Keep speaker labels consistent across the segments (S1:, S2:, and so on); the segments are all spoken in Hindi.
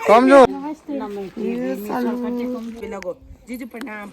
S1: कमजोर
S2: जीजू प्रणाम।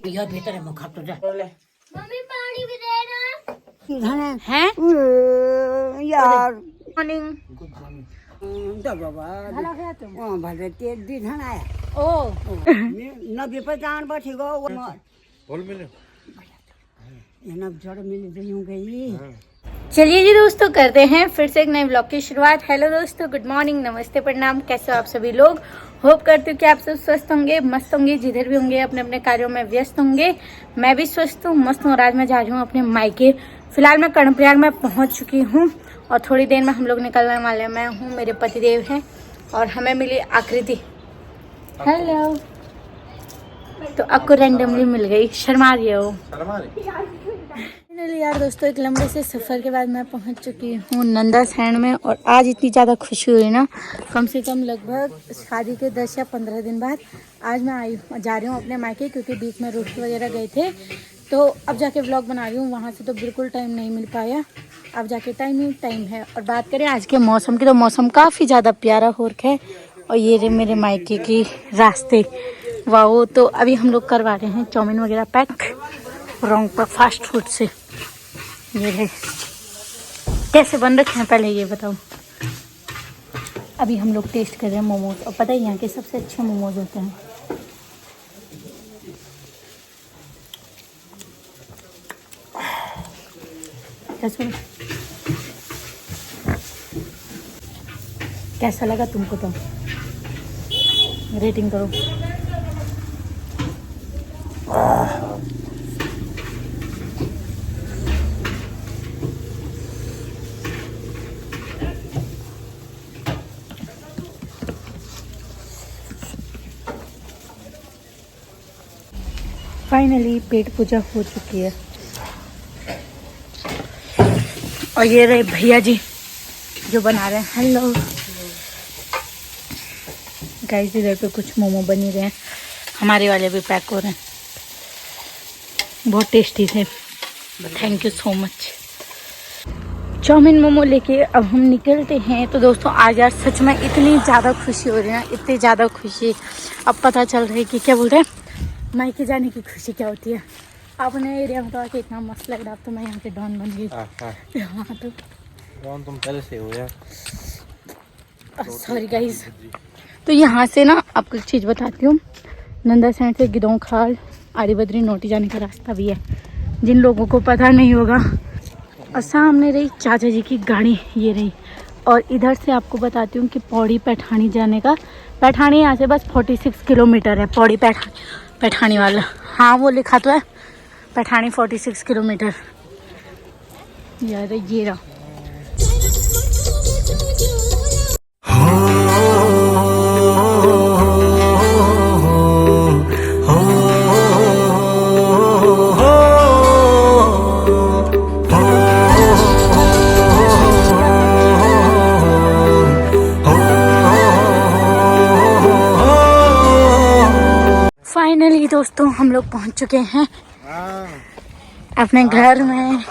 S2: यह भीतर है मुखा तो जा।
S3: मम्मी पानी भी देना
S2: है
S3: यार।
S2: मॉर्निंग
S3: भले तेल दी धना है
S2: ओ
S3: नबी पर जान बैठी गो
S1: बोल मिले
S3: नब जड़ मिल गई।
S2: चलिए जी दोस्तों, करते हैं फिर से एक नए ब्लॉग की शुरुआत। हेलो दोस्तों, गुड मॉर्निंग, नमस्ते, प्रणाम। कैसे हो आप सभी लोग? होप करती हूँ कि आप सब स्वस्थ होंगे, मस्त होंगे, जिधर भी होंगे अपने अपने कार्यों में व्यस्त होंगे। मैं भी स्वस्थ हूँ, मस्त हूँ और आज मैं जा रही हूँ अपने मायके। फिलहाल मैं कर्णप्रयाग में पहुँच चुकी हूँ और थोड़ी देर में हम लोग निकलने वाले हैं। मैं हूँ, मेरे पतिदेव हैं और हमें मिली आकृति। हेलो। तो आपको रैंडमली मिल गई, शर्मा रही हो। फाइनली यार दोस्तों, एक लंबे से सफ़र के बाद मैं पहुंच चुकी हूँ नंदा सैंड में और आज इतनी ज़्यादा खुशी हुई ना, कम से कम लगभग शादी के 10 या 15 दिन बाद आज मैं जा रही हूँ अपने मायके, क्योंकि बीच में रुक वगैरह गए थे। तो अब जाके व्लॉग बना रही हूँ, वहाँ से तो बिल्कुल टाइम नहीं मिल पाया। अब जाके टाइम ही टाइम है। और बात करें आज के मौसम की, तो मौसम काफ़ी ज़्यादा प्यारा हो रखा है। और ये रहे मेरे मायके के रास्ते। वाह, तो अभी हम लोग करवा रहे हैं चाउमीन वगैरह पैक रॉन्ग पर फास्ट फूड से। ये है, कैसे बन रखे हैं पहले ये बताओ। अभी हम लोग टेस्ट कर रहे हैं मोमोज, और पता है यहाँ के सबसे अच्छे मोमोज होते हैं। कैसा लगा तुमको? तो रेटिंग करो। फाइनली पेट पूजा हो चुकी है और ये रहे भैया जी जो बना रहे हैं। हेलो गाइस, इधर पे कुछ मोमो बन ही रहे हैं, हमारे वाले भी पैक हो रहे हैं। बहुत टेस्टी थे, thank you so much. Chow mein momo लेके अब हम निकलते हैं। तो दोस्तों आज यार सच में इतनी ज़्यादा खुशी हो रही है ना, इतनी ज़्यादा खुशी। अब पता चल रहा है कि क्या बोलते हैं, मायके जाने की खुशी क्या होती है। अपने एरिया में तो आके इतना मस्त लग रहा। अब तो मैं यहाँ के डॉन बन गई। हाँ तो
S1: डॉन तुम पहले से हो यार।
S2: Sorry guys. तो यहाँ से ना आपको एक चीज़ बताती हूँ, नंदा सैंड से गिदों खाल आरी बद्री नोटी जाने का रास्ता भी है, जिन लोगों को पता नहीं होगा। और सामने रही चाचा जी की गाड़ी, ये रही। और इधर से आपको बताती हूँ कि पौड़ी पैठानी जाने का, पैठानी यहाँ से बस 46 किलोमीटर है। पौड़ी पैठानी वाला, हाँ वो लिखा तो है पैठानी 46 किलोमीटर। यार ये रहा। फाइनली दोस्तों हम लोग पहुंच चुके हैं अपने घर में।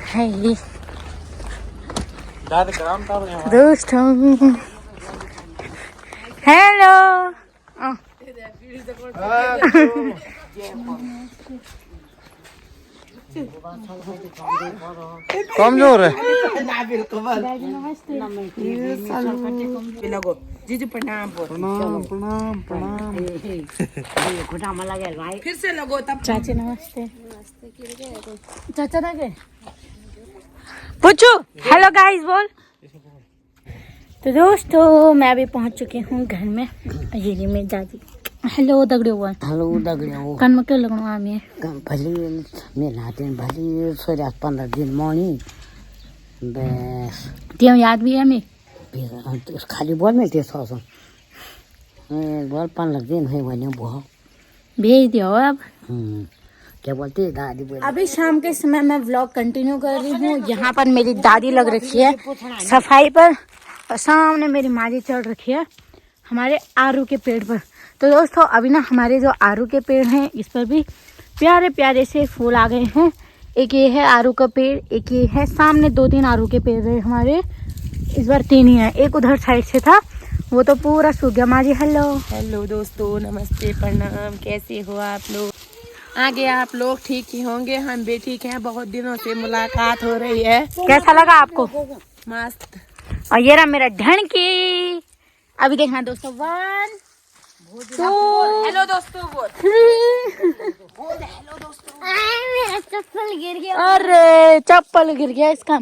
S2: है ये दोस्तों, हेलो।
S1: कमजोर है।
S2: जीजू प्रणाम।
S1: प्रणाम प्रणाम प्रणाम।
S2: घुटामा लगे भाई, फिर से लगो तब। चाची नमस्ते। चाचा ना गए पूछो हेलो गाइस बोल। तो दोस्तों मैं अभी पहुंच चुकी हूँ घर में। ये जी मेरी दादी। हेलो दगड़ियों बोल।
S3: हेलो दगड़ियों।
S2: कान में क्यों लगना आमी है?
S3: भली मेला दिन भली सोरा 15 दिन मोनी बस
S2: तियो याद भी है मैं
S3: खाली बोल में ते सो बोल 15 दिन है वने बो
S2: भेज दियो अब।
S3: क्या बोलती है दादी बोल।
S2: अभी शाम के समय मैं व्लॉग कंटिन्यू कर रही हूँ। यहाँ पर मेरी दादी लग रखी है सफाई पर और सामने मेरी माँ जी चढ़ रखी है हमारे आरू के पेड़ पर। तो दोस्तों अभी ना हमारे जो आरू के पेड़ हैं इस पर भी प्यारे प्यारे से फूल आ गए हैं। एक ये है आरू का पेड़, एक ये है, सामने 2-3 आरू के पेड़ है हमारे, इस बार 3 ही है। एक उधर साइड से था, वो तो पूरा सूख गया। माँ जी हेलो।
S4: हेलो दोस्तों, नमस्ते, प्रणाम। कैसे हो आप लोग? आगे आप लोग ठीक ही होंगे, हम भी ठीक हैं। बहुत दिनों से मुलाकात हो रही है।
S2: कैसा लगा आपको?
S4: मस्त।
S2: और ये रहा मेरा ढणकी। अभी देखना दोस्तों, 1 2
S4: हेलो दोस्तों,
S2: चप्पल गिर गया। अरे चप्पल गिर गया इसका।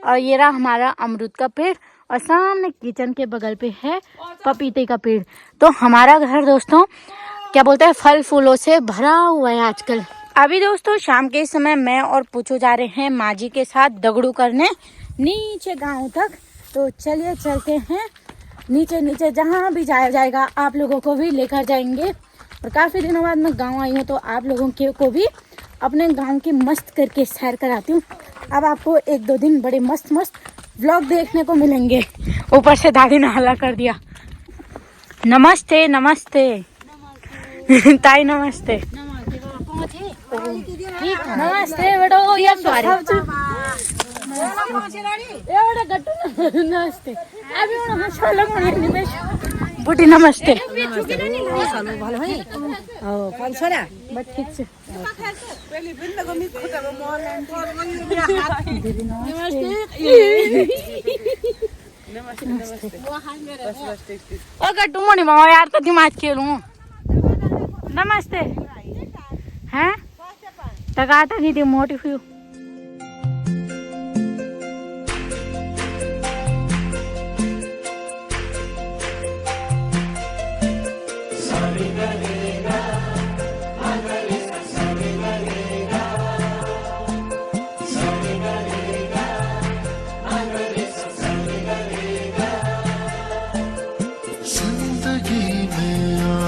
S2: और ये रहा हमारा अमरूद का पेड़, और सामने किचन के बगल पे है पपीते का पेड़। तो हमारा घर दोस्तों क्या बोलते हैं, फल फूलों से भरा हुआ है आजकल। अभी दोस्तों शाम के समय मैं और पूछू जा रहे हैं माँ जी के साथ दगड़ू करने नीचे गांव तक। तो चलिए चलते हैं नीचे। नीचे जहाँ भी जाया जाएगा आप लोगों को भी लेकर जाएंगे। और काफ़ी दिनों बाद मैं गांव आई हूँ, तो आप लोगों के को भी अपने गांव की मस्त करके सैर कराती हूँ। अब आपको 1-2 दिन बड़े मस्त मस्त व्लॉग देखने को मिलेंगे। ऊपर से दादी ने हल्ला कर दिया। नमस्ते नमस्ते ताई, नमस्ते नमस्ते बेटा। ये सॉरी नमस्ते। अभी बुटी नमस्ते। ठीक से गट्टू मोनी माओ यार, तो दिमाग खेलूं। नमस्ते हैं टकाटा नहीं थी मोटी हुई।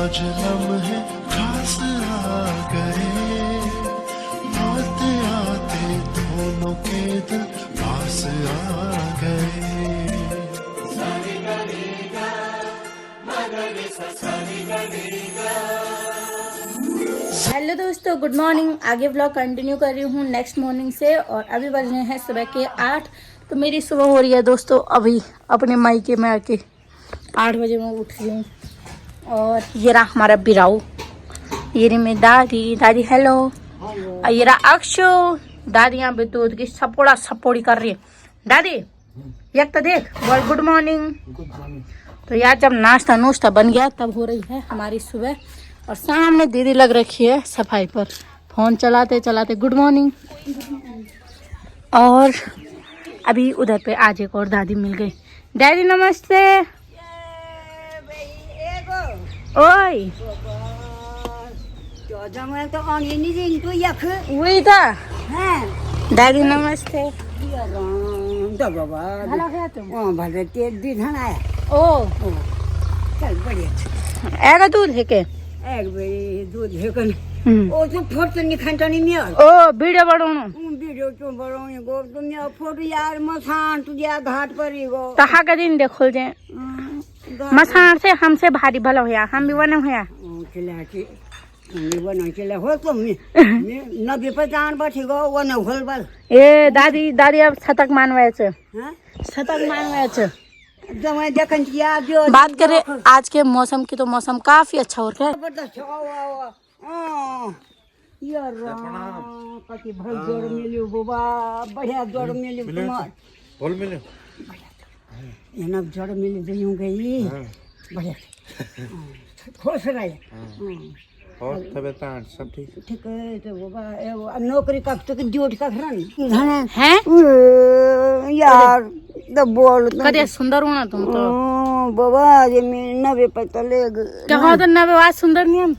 S5: आज लम्हे खास आ गए, आते आते दोनों के दिल पास आ गए।
S2: हेलो दोस्तों, गुड मॉर्निंग। आगे व्लॉग कंटिन्यू कर रही हूँ नेक्स्ट मॉर्निंग से। और अभी बज रहे हैं सुबह के 8। तो मेरी सुबह हो रही है दोस्तों अभी अपने मायके में आके। 8 बजे मैं उठ रही हूँ। और ये रहा हमारा बिराऊ, ये रही मेरी दादी हेलो। और ये रहा अक्षु, दादी यहाँ पे दूध की सपोड़ी कर रही है। दादी एक तो देख, बोल गुड मॉर्निंग। तो यार जब नाश्ता नोश्ता बन गया तब हो रही है हमारी सुबह। और सामने दीदी लग रखी है सफाई पर, फोन चलाते चलाते गुड मॉर्निंग। और अभी उधर पे आज एक और दादी मिल गई। दादी नमस्ते। ओए वही था दादी नमस्ते। ओ
S3: चल बढ़िया
S2: एगा दूध है के
S3: दूध ओ तो फोटो निखांटा नहीं मिया
S2: ओ वीडियो बनाउनु
S3: वीडियो क्यों बनाउने गो तुम फोटो यार मसान तुझे घाट पर ही गो
S2: तहा का दिन देखो जे मसान से हमसे भारी भला होया, हम भी बने होया
S3: चला के हम बनो चला हो तो मैं 90-50 बैठी गो वो न होल बल
S2: ए दादी अब शतक मानवायचं
S3: हां
S2: शतक मानवायचं।
S3: जब मैं देखन किया जो
S2: बात करें आज के मौसम की, तो मौसम काफी अच्छा हो रहा है।
S3: जबरदस्त यार कति भल जोड़ मिल्यो बाबा, बढ़िया जोड़ मिल्यो तुम्हार
S1: बोल मिले
S3: एना जोड़ मिल्यो तो यूं गई बढ़िया खुश रहे।
S1: और तबीयत सब ठीक
S3: है तो बाबा नौकरी का तो ड्यूटी का रन
S2: हैं
S3: यार द बोल
S2: कदे सुंदर हो ना तुम तो
S3: बाबा ये मैं 90 पता ले
S2: क्या हो तो 90 बात सुंदर नहीं हम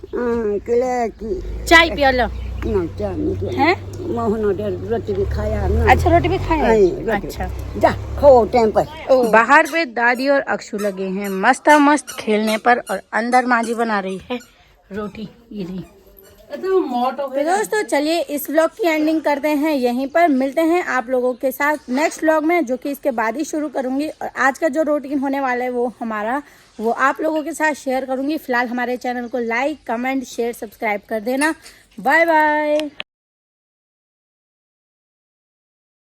S3: केला की
S2: चाय पिया लो
S3: ना चाय नहीं
S2: हैं
S3: मोहन डेर रोटी भी खाया ना।
S2: अच्छा रोटी भी खाया। अच्छा
S3: जा खाओ टाइम पर।
S2: बाहर पे दादी और अक्षु लगे हैं मस्त खेलने पर, और अंदर माँ जी बना रही है रोटी। ये रही। तो दोस्तों चलिए इस व्लॉग की एंडिंग करते हैं यहीं पर। मिलते हैं आप लोगों के साथ नेक्स्ट व्लॉग में, जो कि इसके बाद ही शुरू करूंगी। और आज का जो रूटीन होने वाला है वो आप लोगों के साथ शेयर करूंगी। फिलहाल हमारे चैनल को लाइक कमेंट शेयर सब्सक्राइब कर देना। Bye bye.